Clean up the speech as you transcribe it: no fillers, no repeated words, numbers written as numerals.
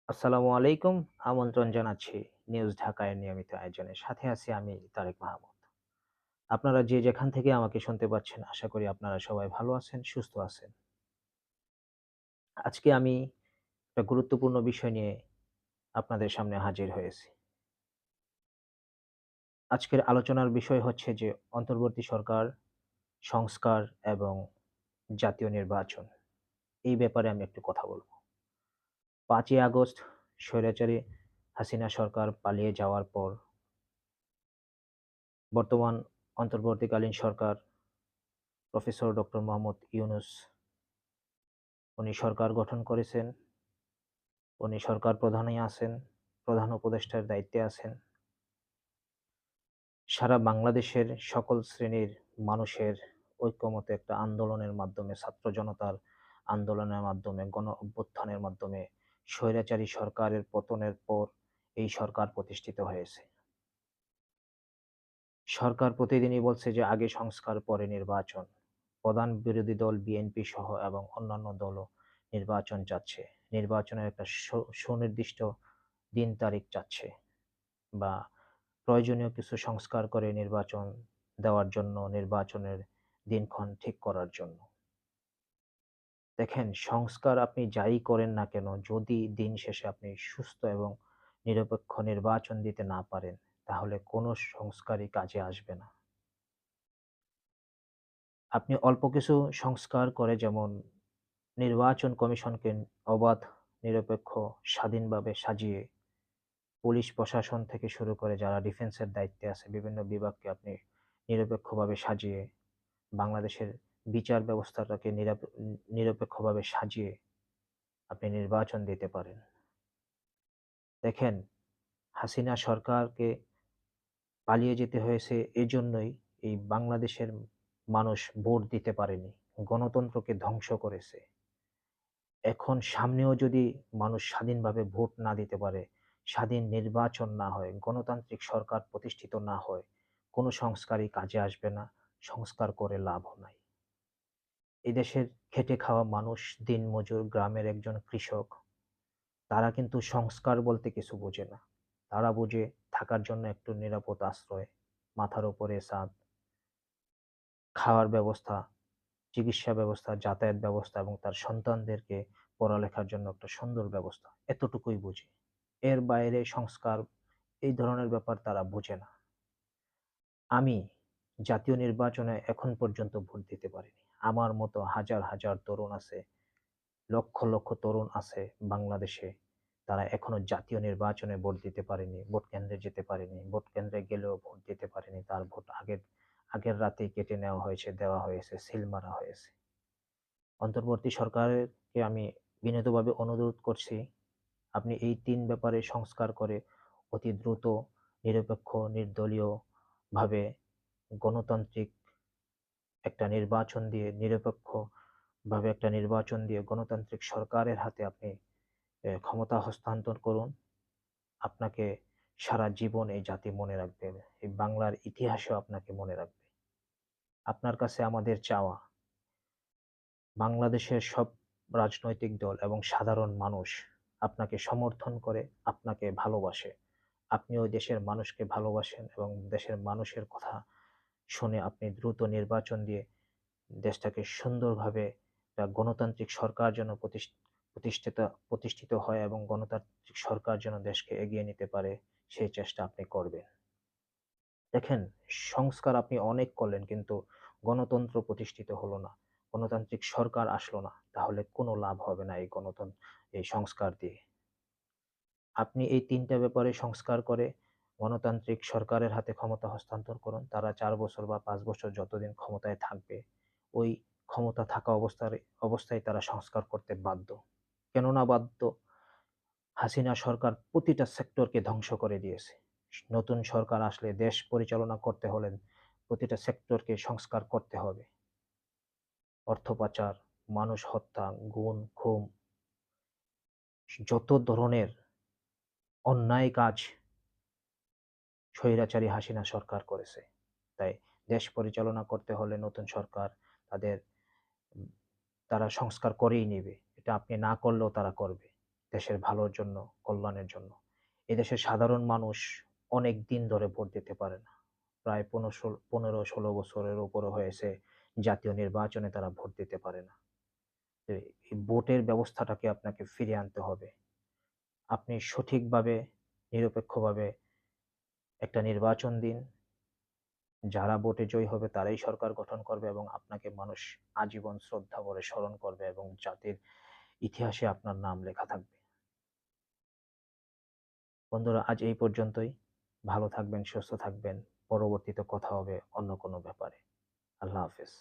আসসালামু আলাইকুম। আমন্ত্রণ জানাচ্ছি নিউজ ঢাকায় নিয়মিত আয়োজনে। সাথে আছি আমি তারেক মাহমুদ। আপনারা যে যেখান থেকে আমাকে শুনতে পাচ্ছেন, আশা করি আপনারা সবাই ভালো আছেন, সুস্থ আছেন। আজকে আমি একটা গুরুত্বপূর্ণ বিষয় নিয়ে আপনাদের সামনে হাজির হয়েছি। আজকের আলোচনার বিষয় হচ্ছে যে অন্তর্বর্তী সরকার, সংস্কার এবং জাতীয় নির্বাচন। এই ব্যাপারে আমি একটু কথা বলব। ৫ই আগস্ট স্বৈরাচারী হাসিনা সরকার পালিয়ে যাওয়ার পর বর্তমান অন্তর্বর্তীকালীন সরকার প্রফেসর ডক্টর মোহাম্মদ ইউনূস উনি সরকার গঠন করেছেন। উনি সরকার প্রধানই আছেন, প্রধান উপদেষ্টার দায়িত্বে আছেন। সারা বাংলাদেশের সকল শ্রেণীর মানুষের ঐক্যমতে একটা আন্দোলনের মাধ্যমে, ছাত্র জনতার আন্দোলনের মাধ্যমে, গণ-অভ্যুত্থানের মাধ্যমে স্বৈরাচারী সরকারের পতনের পর এই সরকার প্রতিষ্ঠিত হয়েছে। সরকার প্রতিদিনই বলছে যে আগে সংস্কার পরে নির্বাচন। প্রধান বিরোধী দল বিএনপি সহ এবং অন্যান্য দলও নির্বাচন চাচ্ছে। নির্বাচনের একটা সুনির্দিষ্ট দিন তারিখ চাচ্ছে বা প্রয়োজনীয় কিছু সংস্কার করে নির্বাচন দেওয়ার জন্য, নির্বাচনের দিনক্ষণ ঠিক করার জন্য। দেখেন, সংস্কার আপনি যাই করেন না কেন, যদি দিন শেষে আপনি সুস্থ এবং নিরপেক্ষ নির্বাচন দিতে না পারেন, তাহলে কোনো সংস্কারই কাজে আসবে না। আপনি অল্প কিছু সংস্কার করে, যেমন নির্বাচন কমিশনকে অবাধ, নিরপেক্ষ, স্বাধীনভাবে সাজিয়ে পুলিশ প্রশাসন থেকে শুরু করে যারা ডিফেন্সের দায়িত্বে আছে বিভিন্ন বিভাগকে আপনি নিরপেক্ষভাবে সাজিয়ে, বাংলাদেশের বিচার ব্যবস্থাটাকে নিরপেক্ষভাবে সাজিয়ে আপনি নির্বাচন দিতে পারেন। দেখেন, হাসিনা সরকারকে পালিয়ে যেতে হয়েছে এজন্যই এই বাংলাদেশের মানুষ ভোট দিতে পারেনি। গণতন্ত্রকে ধ্বংস করেছে। এখন সামনেও যদি মানুষ স্বাধীনভাবে ভোট না দিতে পারে, স্বাধীন নির্বাচন না হয়, গণতান্ত্রিক সরকার প্রতিষ্ঠিত না হয়, কোনো সংস্কারই কাজে আসবে না, সংস্কার করে লাভও নাই। এদেশের খেটে খাওয়া মানুষ, দিনমজুর, গ্রামের একজন কৃষক, তারা কিন্তু সংস্কার বলতে কিছু বোঝে না। তারা বোঝে থাকার জন্য একটু নিরাপদ আশ্রয়, মাথার উপরে ছাদ, খাওয়ার ব্যবস্থা, চিকিৎসা ব্যবস্থা, যাতায়াত ব্যবস্থা এবং তার সন্তানদেরকে পড়ালেখার জন্য একটা সুন্দর ব্যবস্থা। এতটুকুই বুঝে। এর বাইরে সংস্কার, এই ধরনের ব্যাপার তারা বোঝে না। আমি জাতীয় নির্বাচনে এখন পর্যন্ত ভোট দিতে পারিনি। আমার মতো হাজার, হাজার তরুণ আছে, লক্ষ, লক্ষ তরুণ আছে বাংলাদেশে। তারা এখনো জাতীয় নির্বাচনে ভোট দিতে পারেনি, ভোট কেন্দ্রে যেতে পারেনি। ভোট কেন্দ্রে গেলেও ভোট দিতে পারেনি। তার ভোট আগের আগের রাতেই কেটে নেওয়া হয়েছে, দেওয়া হয়েছে, সিল মারা হয়েছে। অন্তর্বর্তী সরকারকে আমি বিনীতভাবে অনুরোধ করছি, আপনি এই ৩ ব্যাপারে সংস্কার করে অতি দ্রুত, নিরপেক্ষ, নির্দলীয়ভাবে গণতান্ত্রিক একটা নির্বাচন দিয়ে, নিরপেক্ষভাবে একটা নির্বাচন দিয়ে গণতান্ত্রিক সরকারের হাতে আপনি ক্ষমতা হস্তান্তর করুন। আপনাকে সারা জীবন এই জাতি মনে রাখবে। এই বাংলার ইতিহাসেও আপনাকে মনে রাখবে। আপনার কাছে আমাদের চাওয়া, বাংলাদেশের সব রাজনৈতিক দল এবং সাধারণ মানুষ আপনাকে সমর্থন করে, আপনাকে ভালোবাসে। আপনিও দেশের মানুষকে ভালোবাসেন এবং দেশের মানুষের কথা শুনে আপনি দ্রুত নির্বাচন দিয়ে দেশটাকে সুন্দরভাবে একটা গণতান্ত্রিক সরকার যেন প্রতিষ্ঠিত প্রতিষ্ঠিত হয় এবং গণতান্ত্রিক সরকার যেন দেশকে এগিয়ে নিতে পারে, সেই চেষ্টা আপনি করবেন। দেখেন, সংস্কার আপনি অনেক করলেন কিন্তু গণতন্ত্র প্রতিষ্ঠিত হলো না। গণতান্ত্রিক সরকার আসলো না। তাহলে কোনো লাভ হবে না এই সংস্কার দিয়ে। আপনি এই ৩ টা ব্যাপারে সংস্কার করে গণতান্ত্রিক সরকারের হাতে ক্ষমতা হস্তান্তর করুন। তারা ৪ বছর বা ৫ বছর যতদিন ক্ষমতায় থাকবে, ওই ক্ষমতা থাকা অবস্থায় তারা সংস্কার করতে বাধ্য। কেননা বাধ্য? হাসিনা সরকার প্রতিটা সেক্টরকে ধ্বংস করে দিয়েছে। নতুন সরকার আসলে দেশ পরিচালনা করতে হলে প্রতিটা সেক্টরকে সংস্কার করতে হবে। অর্থ পাচার, মানুষ হত্যা, গুম, খুন, যত ধরনের অন্যায় কাজ স্বৈরাচারী হাসিনা সরকার করেছে। তাই দেশ পরিচালনা করতে হলে নতুন সরকার তাদের উম তারা সংস্কার করেই নিবে। এটা আপনি না করলেও তারা করবে। দেশের ভালোর জন্য, কল্যাণের জন্য। এদেশের সাধারণ মানুষ অনেক দিন ধরে ভোট দিতে পারে না। প্রায় ১৫-১৬ বছরের উপরে হয়েছে জাতীয় নির্বাচনে তারা ভোট দিতে পারে না। তো এই ভোটের ব্যবস্থাটাকে আপনাকে ফিরিয়ে আনতে হবে। আপনি সঠিকভাবে, নিরপেক্ষভাবে একটা নির্বাচন দিন। যারা ভোটে জয়ী হবে তারাই সরকার গঠন করবে এবং আপনাকে মানুষ আজীবন শ্রদ্ধা করে স্মরণ করবে এবং জাতির ইতিহাসে আপনার নাম লেখা থাকবে। বন্ধুরা, আজ এই পর্যন্তই। ভালো থাকবেন, সুস্থ থাকবেন। পরবর্তীতে কথা হবে অন্য কোনো ব্যাপারে। আল্লাহ হাফেজ।